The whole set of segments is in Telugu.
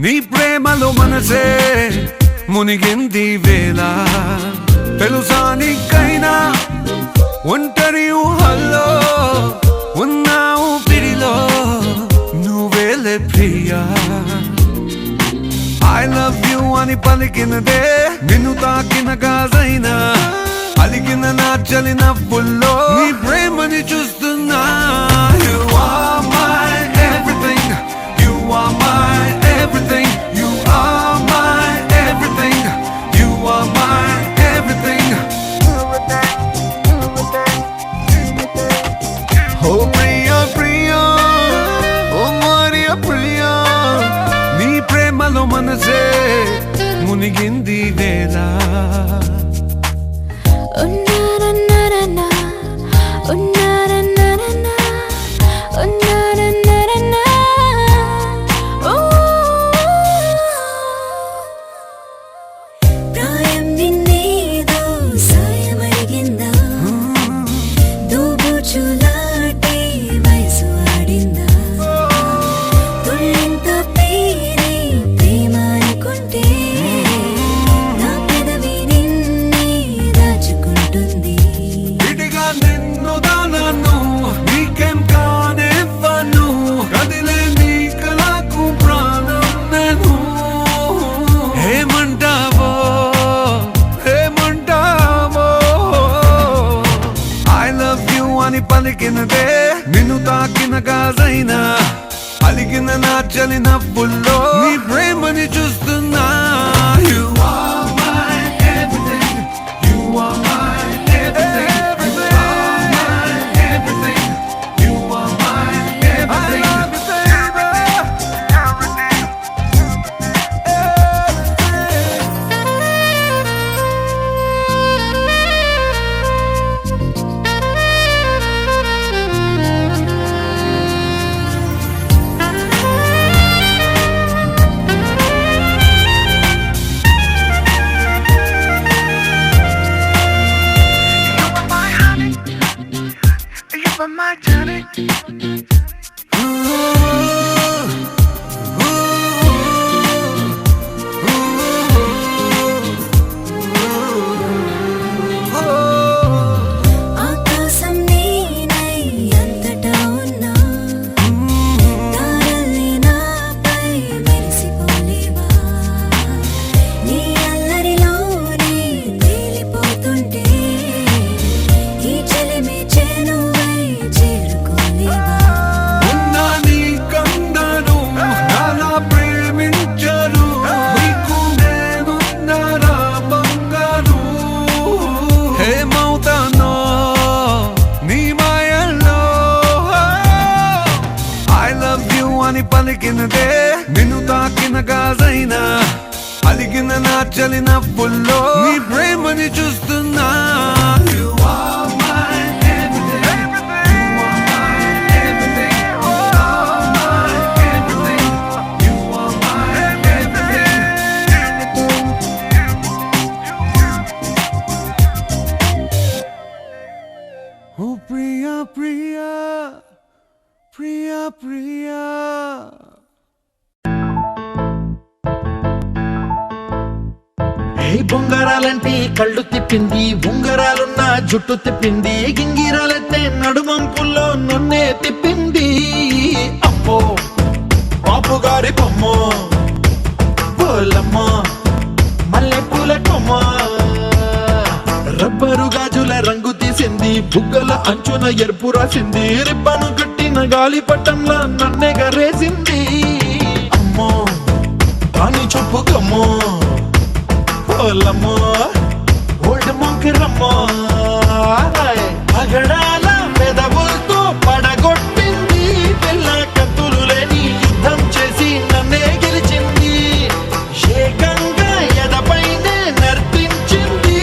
నీ ప్రేమలో మనసే మునిగింది వేళ తెలుసా నీకైనా ఒంటరి ఊహల్లో ఉన్నావు పిడిలో నువ్వేలే ప్రియా I love you అని పలికినదే నిన్ను తాకిన గాజైనా అలిగిన నా చలి నవ్వుల్లో నీ ప్రేమని చూస్తున్నా You are my everything You are my everything You are my everything You are my everything Oh Priya Priya Oh Maria Priya నీ ప్రేమలో మనసే మునిగింది వేళ పలికినదే నిన్ను తాకిన గాజైనా అలిగిన నా చలి నవ్వుల్లో నీ ప్రేమని చూస్తున్నా You are my everything You are my everything You are my everything You are my everything I love you my journey ఆకాశం నీనై అంతటా ఉన్నా తారల్ని నాపై మెరిసిపోలేవా నీ అల్లరిలోనే తేలిపోతుంటే ఈ చెలిమి చేనువై చేరుకోలేవా ఉన్నా నీ కందను నాలా ప్రేమించరు నీకు నేనున్నారా బంగారు హేమవుతానో నీ మాయల్లో I love you అని పలికినదే నిన్ను తాకిన గాజైనా అలిగిన నా చలి నవ్వుల్లో నీ ప్రేమని చూస్తున్నా You are my everything You are my everything You are my everything You are my everything Oh Priya Priya Priya Priya బొంగరాలంటే కళ్ళు తిప్పింది ఉంగరాలున్న జుట్టు తిప్పింది గింగిరాలంటే నడుమంపుల్లో నన్నే తిప్పింది అమ్మో బాపు గారి బొమ్మ పోలమ్మ మల్లె పూల కొమ్మ రబ్బరు గాజుల రంగు తీసింది బుగ్గల అంచున ఎరుపు రాసింది రిబ్బను కట్టిన గాలి పట్టంలా నన్నే గరేసింది అమ్మో కాని చెప్పుకమ్మో పోలమ్మో ఓల్డ్ మొంకిరమ్మో పగడాల పెదవులతో పడగొట్టింది పిల్ల కత్తులు లేని యుద్ధం చేసి నన్నే గెలిచింది ఏకంగా ఎదపైనే నర్తించింది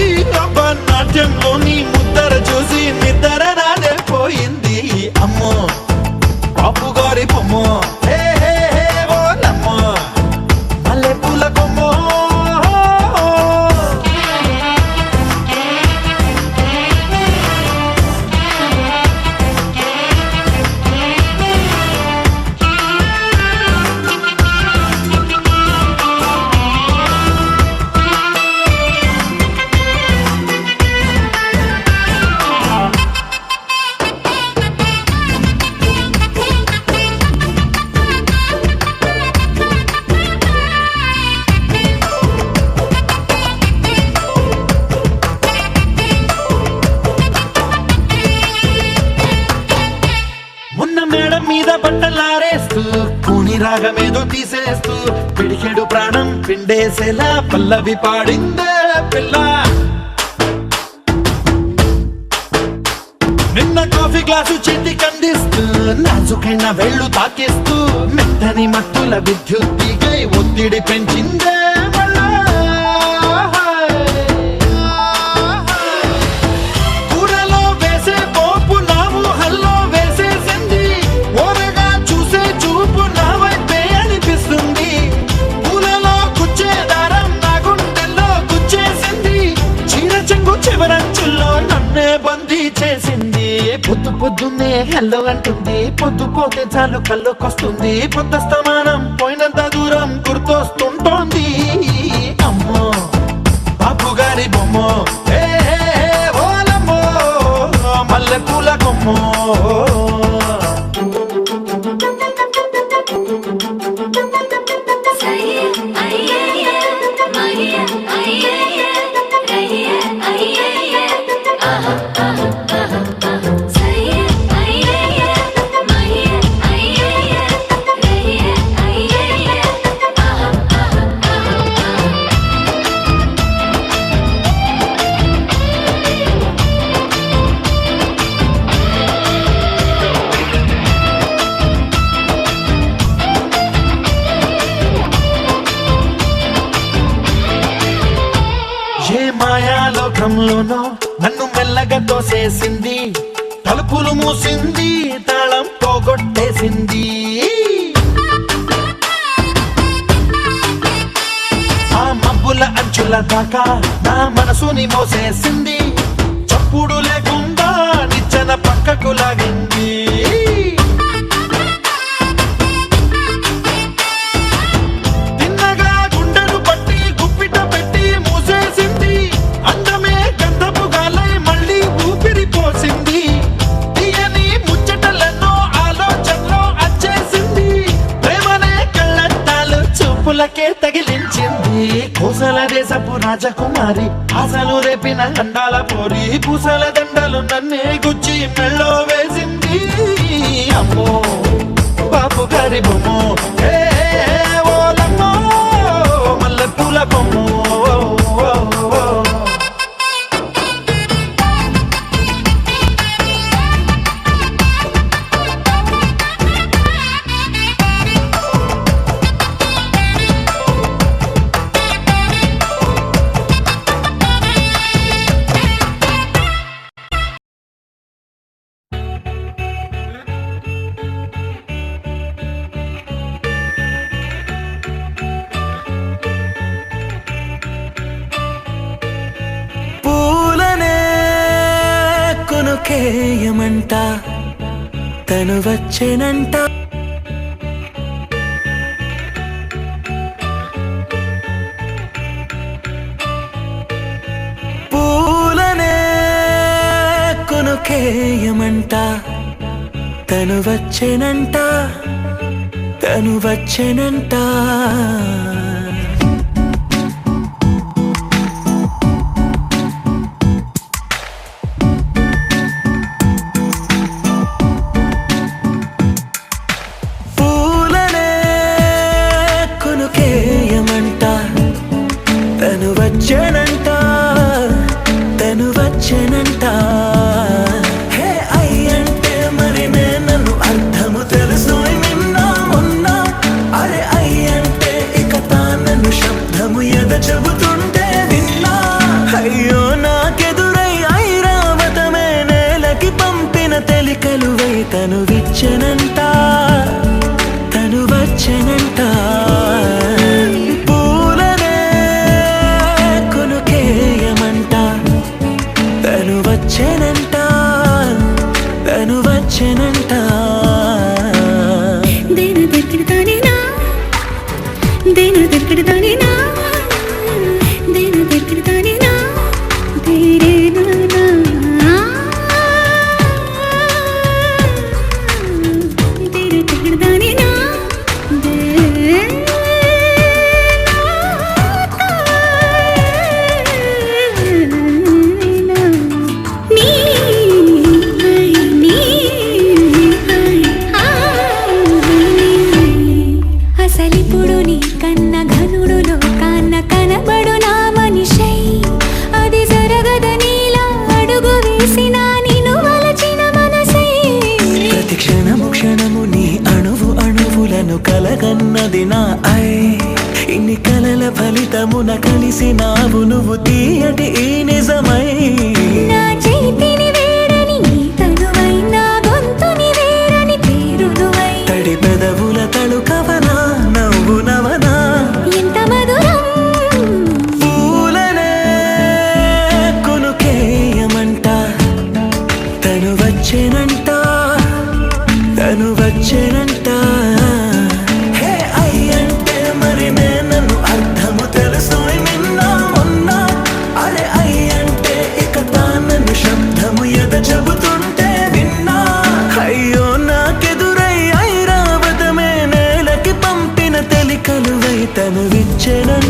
నాట్యంలోని ముద్దర చూసి నిద్ర నాదే పోయింది అమ్మో బాపు గారి బొమ్మ హే హే హే ఓలమ్మో మల్లె పూల కొమ్మో రాగమేదో తీసేస్తూ పిడికెడు ప్రాణం పిండేసేలా పల్లవి పాడిందే పిల్ల. నిన్న కాఫీ గ్లాసు చేతి కందిస్తూ నాజుకైన వేళ్ళు తాకేస్తూ మెత్తని మత్తుల విద్యుత్ తీగై ఒత్తిడి పెంచిందే మళ్ళా. కూరలో వేసే పోపు నా ఊహల్లో వేసేసింది, ఓరగా చూసే చూపు నా వైపే అనిపిస్తుంది. పూలలో గుచ్చే దారం నా గుండెల్లో గుచ్చేసింది, చీర చెంగు చివరంచుల్లో నన్నే బందీ చేసింది. పొద్దు పొద్దున్నే హెల్లో అంటుంది, పొద్దు పోతే చాలు కళ్ళొకొస్తుంది. పొద్దు స్తమానం పోయినంత దూరం గుర్తొస్తుంటోంది. అమ్మో బాపు గారి బొమ్మో, ఏ ఓలమ్మో మల్లె పూల కొమ్మో. ఏ మాయాలోకంలోనో నన్ను మెల్లగా తోసేసింది, తలుపులు మూసింది, తాళం పోగొట్టేసింది. ఆ మబ్బుల అంచుల దాకా నా మనసుని మోసేసింది, చప్పుడు లేకుండా నిచ్చెన పక్కకు లాగింది. తగిలించింది కోసల దేశపు రాజకుమారి, ఆశలు రేపిన దండాల పోరి, పూసల దండలు నన్నే గుచ్చి మెళ్ళో వేసింది. అమ్మో బాపు గారి బొమ్మో, ఏ ఓలమ్మో మల్లె పూల బొమ్మో. కేయమంట తను వచ్చేనంట, పూలనే కొనుకేయమంట తను వచ్చేనంట, తను వచ్చేనంట. తను వచ్చేనంట, తను వచ్చేనంట. హే అయ్యంటే మరి నన్ను అర్థము తెలుసు నిన్న మొన్న. అరే అయ్యంటే ఇక తానను శబ్దము ఎద చెబుతుంటే విన్నా. అయ్యో నాకెదురై ఐరావతమే నేలకి పంపిన తెలికలువై తను విచ్చెనంట, తను వచ్చేనంట. వచ్చేనంట, తను వచ్చేనంట. దేని దగ్గరదానేనా, దేని దగ్గరదానేనా, దేని దగ్గరదానేనా, దేరేనా. కలగన్నది నా ఐ ఇన్ని కలల ఫలితమున కలిసినావు నువ్వు తీయటి ఈ నిజమై నా చేతిని వేడని నీ తనువై నా గొంతుని వేరని పేరునువై తడి పెదవుల తళుకవనా నవ్వు నవనా ఎంత మధురం పూలనే కొనుకేయమంట తను వచ్చేనంట తను వచ్చేనంట హే అయ్యంటే మరి నన్ను అర్థము తెలుసు నిన్న మొన్న అరే అయ్యంటే ఇక తానను శబ్దము ఎద చెబుతుంటే విన్నా అయ్యో నాకెదురై ఐరావతమే నేలకి పంపిన తెలికలువై తను విచ్చెనంట